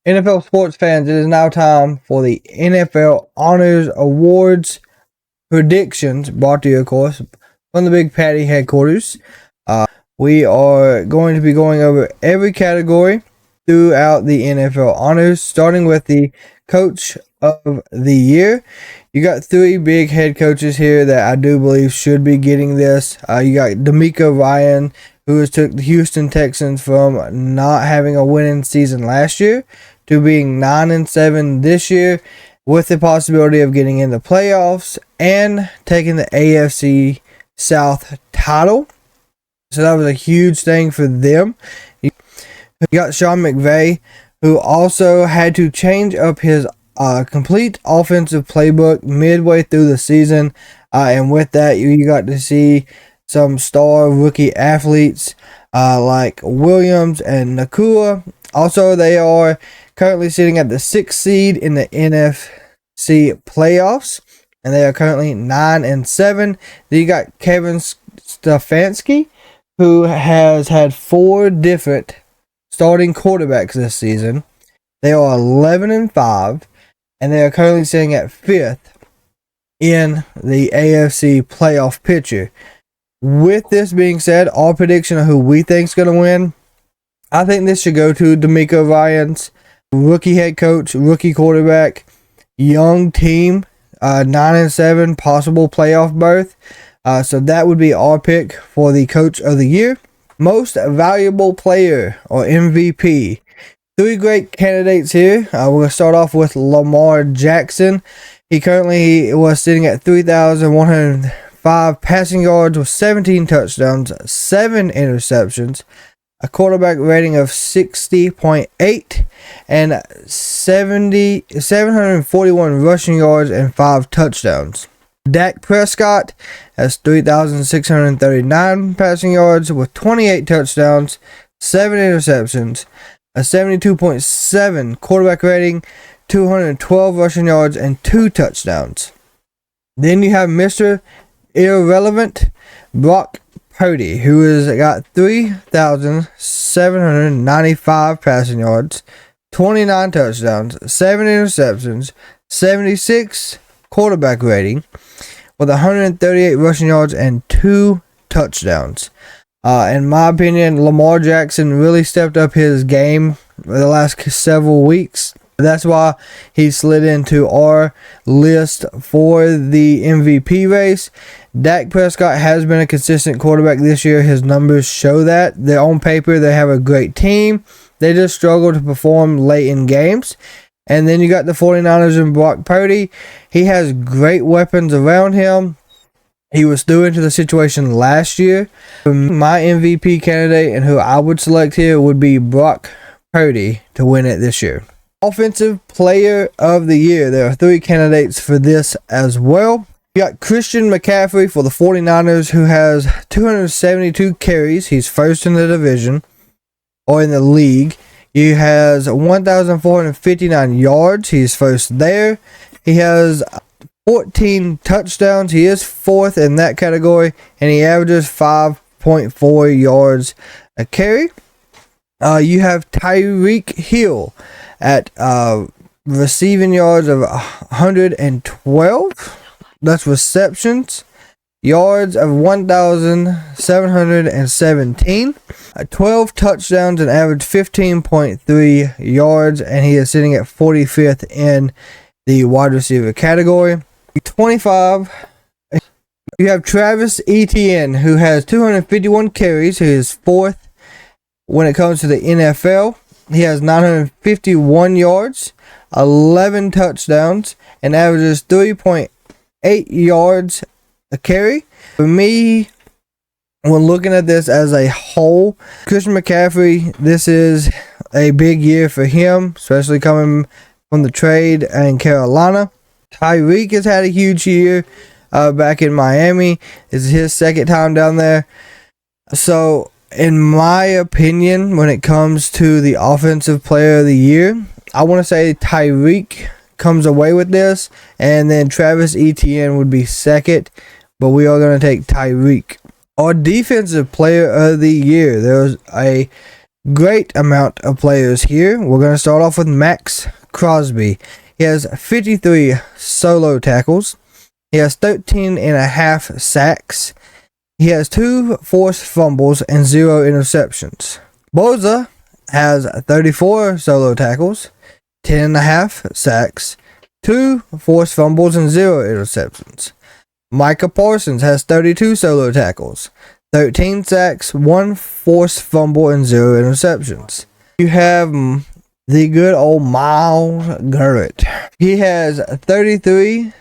NFL sports fans, it is now time for the NFL Honors Awards predictions, brought to you, of course, from the Big Patty headquarters. We are going to be going over every category throughout the NFL Honors, starting with the Coach of the Year. You got three big head coaches here that I do believe should be getting this. You got D'Amico Ryan, who has took the Houston Texans from not having a winning season last year to being 9-7 this year, with the possibility of getting in the playoffs and taking the AFC South title. So that was a huge thing for them. You got Sean McVay, who also had to change up his complete offensive playbook midway through the season. And with that, you got to see some star rookie athletes like Williams and Nakua. Also, they are currently sitting at the 6th seed in the NFC playoffs, and they are currently 9-7. Then you got Kevin Stefanski, who has had 4 different starting quarterbacks this season. They are 11-5, and they are currently sitting at 5th in the AFC playoff picture. With this being said, our prediction of who we think is going to win, I think this should go to D'Amico Ryan's rookie head coach, rookie quarterback, young team, 9-7, possible playoff berth. So that would be our pick for the Coach of the Year. Most Valuable Player, or MVP. 3 great candidates here. We're going to start off with Lamar Jackson. He currently was sitting at 3,105 passing yards with 17 touchdowns, 7 interceptions, a quarterback rating of 60.8, and 741 rushing yards and 5 touchdowns. Dak Prescott has 3,639 passing yards with 28 touchdowns, 7 interceptions, a 72.7 quarterback rating, 212 rushing yards, and 2 touchdowns. Then you have Mr. Irrelevant, Brock Purdy, who has got 3,795 passing yards, 29 touchdowns, 7 interceptions, 76 quarterback rating, with 138 rushing yards and 2 touchdowns. In my opinion, Lamar Jackson really stepped up his game the last several weeks. That's why he slid into our list for the MVP race. Dak Prescott has been a consistent quarterback this year. His numbers show that. They're on paper, they have a great team. They just struggle to perform late in games. And then you got the 49ers and Brock Purdy. He has great weapons around him. He was through into the situation last year. My MVP candidate and who I would select here would be Brock Purdy to win it this year. Offensive Player of the Year. There are 3 candidates for this as well. You got Christian McCaffrey for the 49ers, who has 272 carries. He's first in the division, or in the league. He has 1,459 yards. He's first there. He has 14 touchdowns. He is 4th in that category, and he averages 5.4 yards a carry. You have Tyreek Hill at receiving yards of 112. That's receptions. Yards of 1,717. 12 touchdowns and average 15.3 yards, and he is sitting at 45th in the wide receiver category. 25. You have Travis Etienne, who has 251 carries. He is 4th when it comes to the NFL. He has 951 yards, 11 touchdowns, and averages 3.8 yards a carry. For me, when looking at this as a whole, Christian McCaffrey, this is a big year for him, especially coming from the trade in Carolina. Tyreek has had a huge year back in Miami. This is his 2nd time down there. So, in my opinion, when it comes to the Offensive Player of the Year, I want to say Tyreek comes away with this, and then Travis Etienne would be 2nd, but we are going to take Tyreek. Our Defensive Player of the Year, there's a great amount of players here. We're going to start off with Max Crosby. He has 53 solo tackles. He has 13.5 sacks. He has 2 forced fumbles and 0 interceptions. Boza has 34 solo tackles, 10.5 sacks, 2 forced fumbles, and 0 interceptions. Micah Parsons has 32 solo tackles, 13 sacks, 1 forced fumble, and 0 interceptions. You have the good old Myles Garrett. He has 33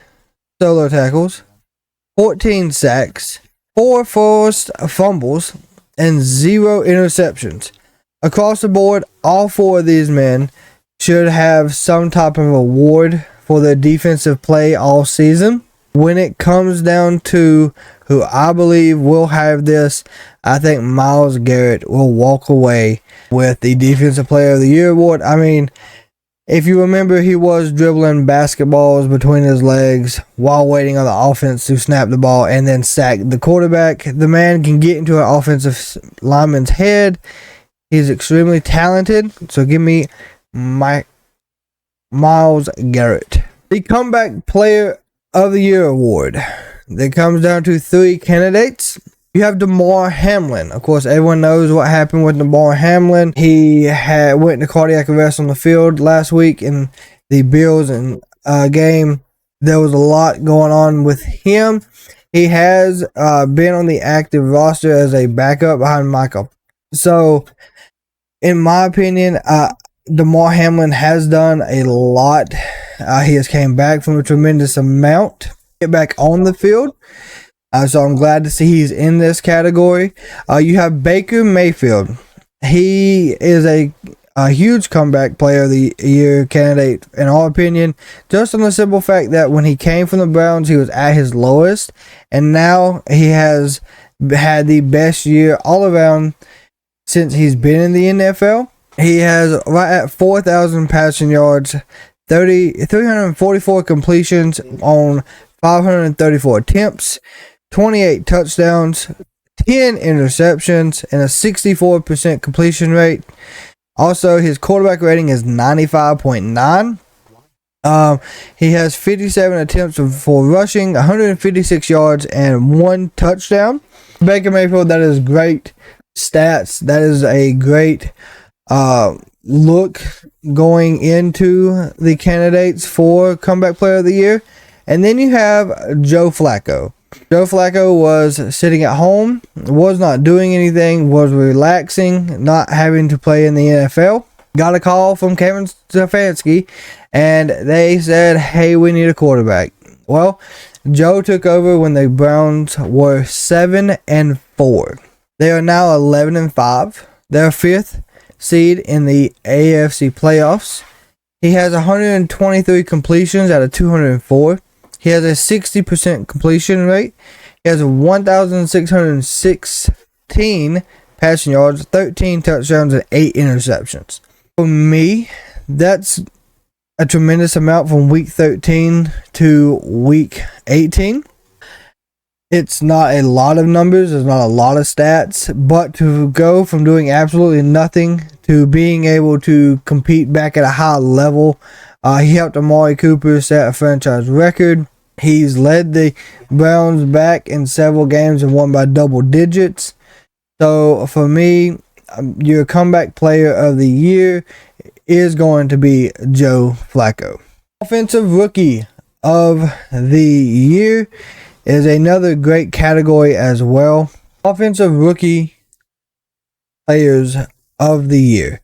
solo tackles, 14 sacks, 4 forced fumbles, and 0 interceptions. Across the board, all 4 of these men should have some type of award for their defensive play all season. When it comes down to who I believe will have this, I think Myles Garrett will walk away with the Defensive Player of the Year award. I mean, if you remember, he was dribbling basketballs between his legs while waiting on the offense to snap the ball and then sack the quarterback. The man can get into an offensive lineman's head. He's extremely talented. So give me Myles Garrett. The Comeback Player of the Year award. That comes down to 3 candidates. You have Damar Hamlin. Of course, everyone knows what happened with Damar Hamlin. He went into cardiac arrest on the field last week in the Bills game. There was a lot going on with him. He has been on the active roster as a backup behind Michael. So, in my opinion, Damar Hamlin has done a lot. He has came back from a tremendous amount. Get back on the field. So I'm glad to see he's in this category. You have Baker Mayfield. He is a huge comeback player of the year candidate, in our opinion, just on the simple fact that when he came from the Browns, he was at his lowest, and now he has had the best year all around since he's been in the NFL. He has right at 4,000 passing yards, 344 completions on 534 attempts, 28 touchdowns, 10 interceptions, and a 64% completion rate. Also, his quarterback rating is 95.9. He has 57 attempts for rushing, 156 yards, and 1 touchdown. Baker Mayfield, that is great stats. That is a great look going into the candidates for Comeback Player of the Year. And then you have Joe Flacco. Joe Flacco was sitting at home, was not doing anything, was relaxing, not having to play in the NFL. Got a call from Kevin Stefanski, and they said, hey, we need a quarterback. Well, Joe took over when the Browns were 7-4. They are now 11-5. They're 5th seed in the AFC playoffs. He has 123 completions out of 204. He has a 60% completion rate. He has 1,616 passing yards, 13 touchdowns, and 8 interceptions. For me, that's a tremendous amount from week 13 to week 18. It's not a lot of numbers. There's not a lot of stats. But to go from doing absolutely nothing to being able to compete back at a high level, he helped Amari Cooper set a franchise record. He's led the Browns back in several games and won by double digits. So for me, your Comeback Player of the Year is going to be Joe Flacco. Offensive Rookie of the Year is another great category as well. Offensive Rookie Players of the Year.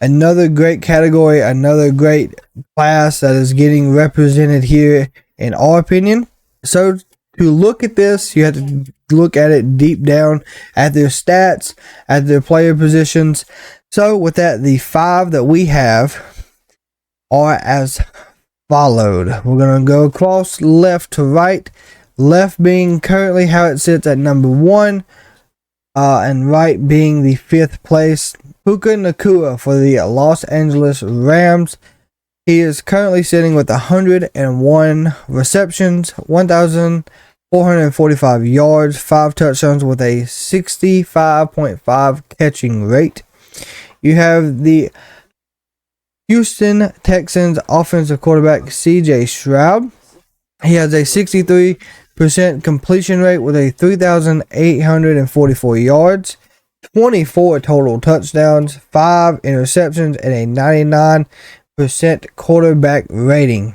Another great category, another great class that is getting represented here in our opinion. So to look at this, you have to look at it deep down at their stats, at their player positions. So with that, the 5 that we have are as followed. We're going to go across left to right. Left being currently how it sits at number 1, and right being the 5th place. Puka Nacua for the Los Angeles Rams. He is currently sitting with 101 receptions, 1,445 yards, 5 touchdowns with a 65.5 catching rate. you have the Houston Texans offensive quarterback C.J. Stroud. He has a 63% completion rate with a 3,844 yards, 24 total touchdowns, 5 interceptions, and a 99% quarterback rating.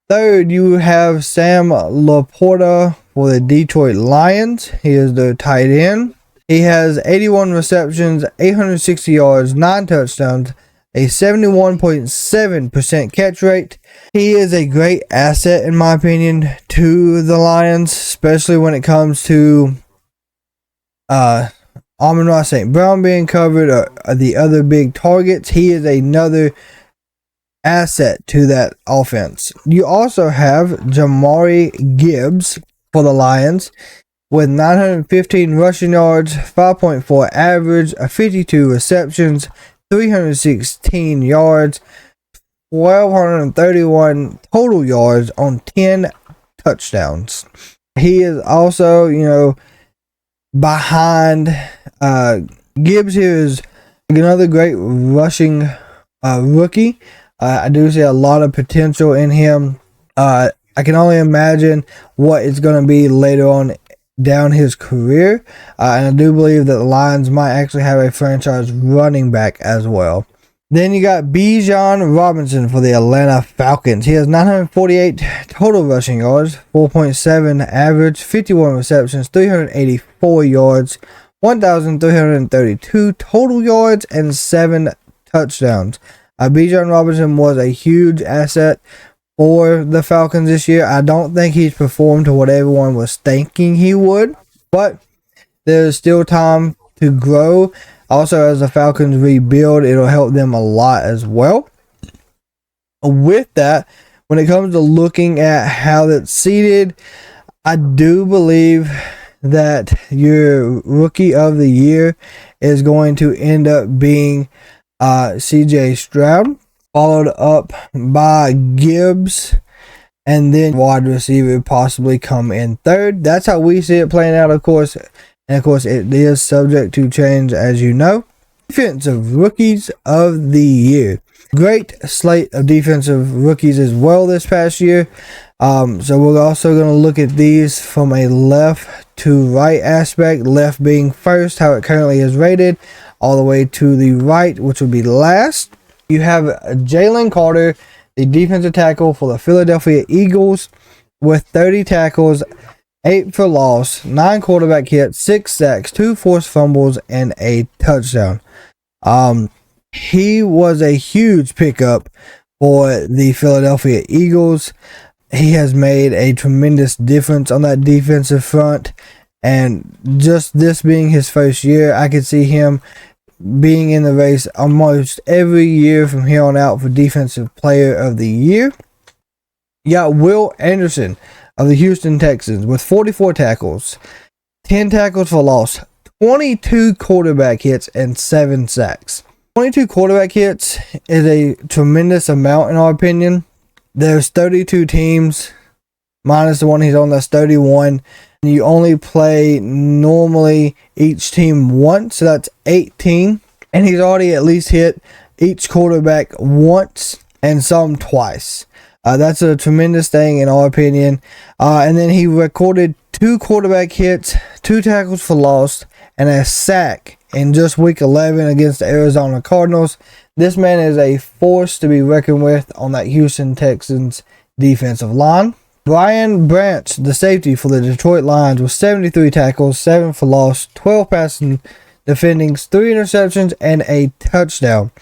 Third, you have Sam Laporta for the Detroit Lions. He is the tight end. He has 81 receptions, 860 yards, 9 touchdowns, a 71.7% catch rate. He is a great asset, in my opinion, to the Lions, especially when it comes to Amon-Ra St. Brown being covered, or the other big targets. He is another asset to that offense. You also have Jamari Gibbs for the Lions with 915 rushing yards, 5.4 average, 52 receptions, 316 yards, 1,231 total yards on 10 touchdowns. He is also, behind Gibbs here is another great rushing rookie. I do see a lot of potential in him. I can only imagine what it's going to be later on down his career. And I do believe that the Lions might actually have a franchise running back as well. Then you got Bijan Robinson for the Atlanta Falcons. He has 948 total rushing yards, 4.7 average, 51 receptions, 384 yards, 1,332 total yards, and 7 touchdowns. Bijan Robinson was a huge asset for the Falcons this year. I don't think he's performed to what everyone was thinking he would, but there's still time to grow. Also, as the Falcons rebuild, it'll help them a lot as well. With that, when it comes to looking at how that's seeded, I do believe that your rookie of the year is going to end up being C.J. Stroud, followed up by Gibbs, and then wide receiver possibly come in third. That's how we see it playing out, of course. And of course, it is subject to change, as you know. Defensive rookies of the year. Great slate of defensive rookies as well this past year. So we're also going to look at these from a left to right aspect. Left being first, how it currently is rated, all the way to the right, which would be last. You have Jalen Carter, the defensive tackle for the Philadelphia Eagles, with 30 tackles, 8 for loss, 9 quarterback hits, 6 sacks, 2 forced fumbles, and a touchdown. He was a huge pickup for the Philadelphia Eagles. He has made a tremendous difference on that defensive front, and just this being his first year, I could see him being in the race almost every year from here on out for Defensive Player of the Year. You got Will Anderson of the Houston Texans with 44 tackles, 10 tackles for loss, 22 quarterback hits, and 7 sacks. 22 quarterback hits is a tremendous amount in our opinion. There's 32 teams, minus the one he's on, that's 31. You only play normally each team once, so that's 18. And he's already at least hit each quarterback once and some twice. That's a tremendous thing in our opinion. And then he recorded 2 quarterback hits, 2 tackles for loss, and a sack in just week 11 against the Arizona Cardinals. This man is a force to be reckoned with on that Houston Texans defensive line. Brian Branch, the safety for the Detroit Lions, with 73 tackles, 7 for loss, 12 passing defendings, 3 interceptions, and a touchdown.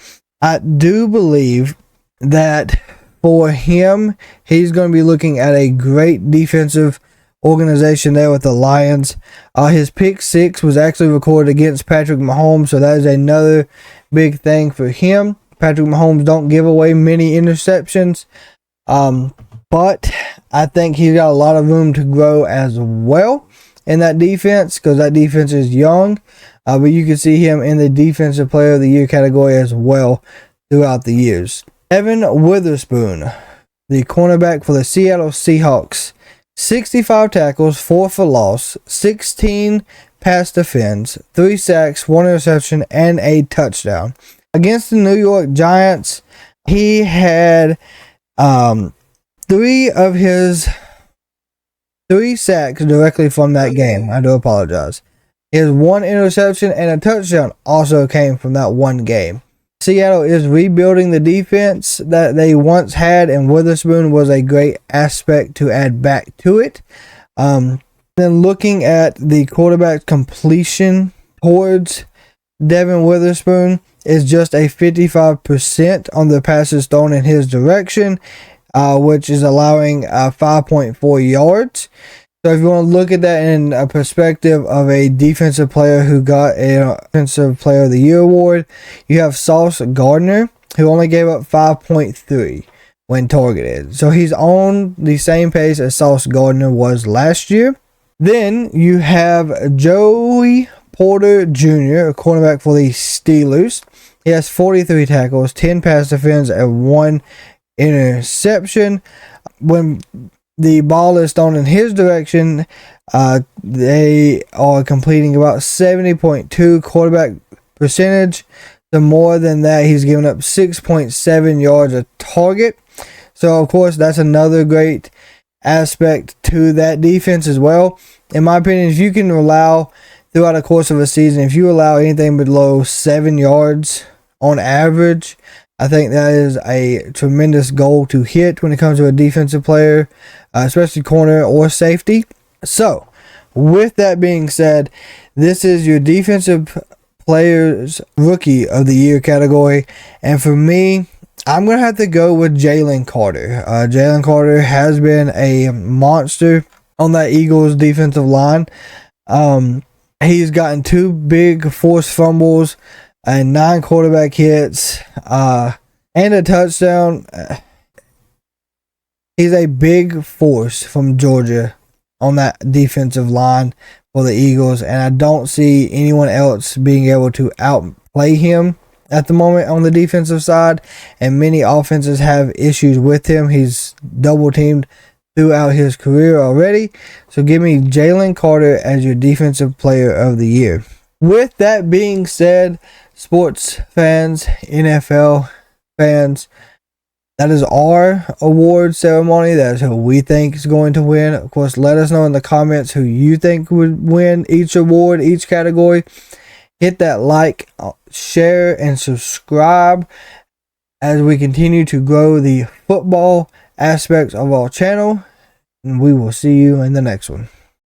I do believe that for him, he's going to be looking at a great defensive organization there with the Lions. His pick 6 was actually recorded against Patrick Mahomes, so that is another big thing for him. Patrick Mahomes don't give away many interceptions, but I think he's got a lot of room to grow as well in that defense, because that defense is young. But you can see him in the Defensive Player of the Year category as well throughout the years. Evan Witherspoon, the cornerback for the Seattle Seahawks, 65 tackles, 4 for loss, 16 pass defense, 3 sacks, 1 interception, and a touchdown. Against the New York Giants, he had 3 of his 3 sacks directly from that game. I do apologize. His 1 interception and a touchdown also came from that one game. Seattle is rebuilding the defense that they once had, and Witherspoon was a great aspect to add back to it. Then looking at the quarterback completion towards Devin Witherspoon is just a 55% on the passes thrown in his direction, which is allowing 5.4 yards. So if you want to look at that in a perspective of a defensive player who got a Defensive Player of the Year award, you have Sauce Gardner, who only gave up 5.3 when targeted. So he's on the same pace as Sauce Gardner was last year. Then you have Joey Porter Jr., a cornerback for the Steelers. He has 43 tackles, 10 pass defense, and 1 interception. When the ball is thrown in his direction, they are completing about 70.2 quarterback percentage. The more than that, he's given up 6.7 yards a target. So, of course, that's another great aspect to that defense as well. In my opinion, if you can allow throughout the course of a season, if you allow anything below 7 yards on average, I think that is a tremendous goal to hit when it comes to a defensive player, especially corner or safety. So, with that being said, this is your Defensive Players Rookie of the Year category. And for me, I'm going to have to go with Jalen Carter. Jalen Carter has been a monster on that Eagles defensive line. He's gotten 2 big forced fumbles and 9 quarterback hits, and a touchdown. He's a big force from Georgia on that defensive line for the Eagles, and I don't see anyone else being able to outplay him at the moment on the defensive side, and many offenses have issues with him. He's double teamed throughout his career already. So give me Jalen Carter as your Defensive Player of the Year. With that being said, sports fans, NFL fans, that is our award ceremony. That is who we think is going to win. Of course, let us know in the comments who you think would win each award, each category. Hit that like, share, and subscribe as we continue to grow the football aspects of our channel. And we will see you in the next one.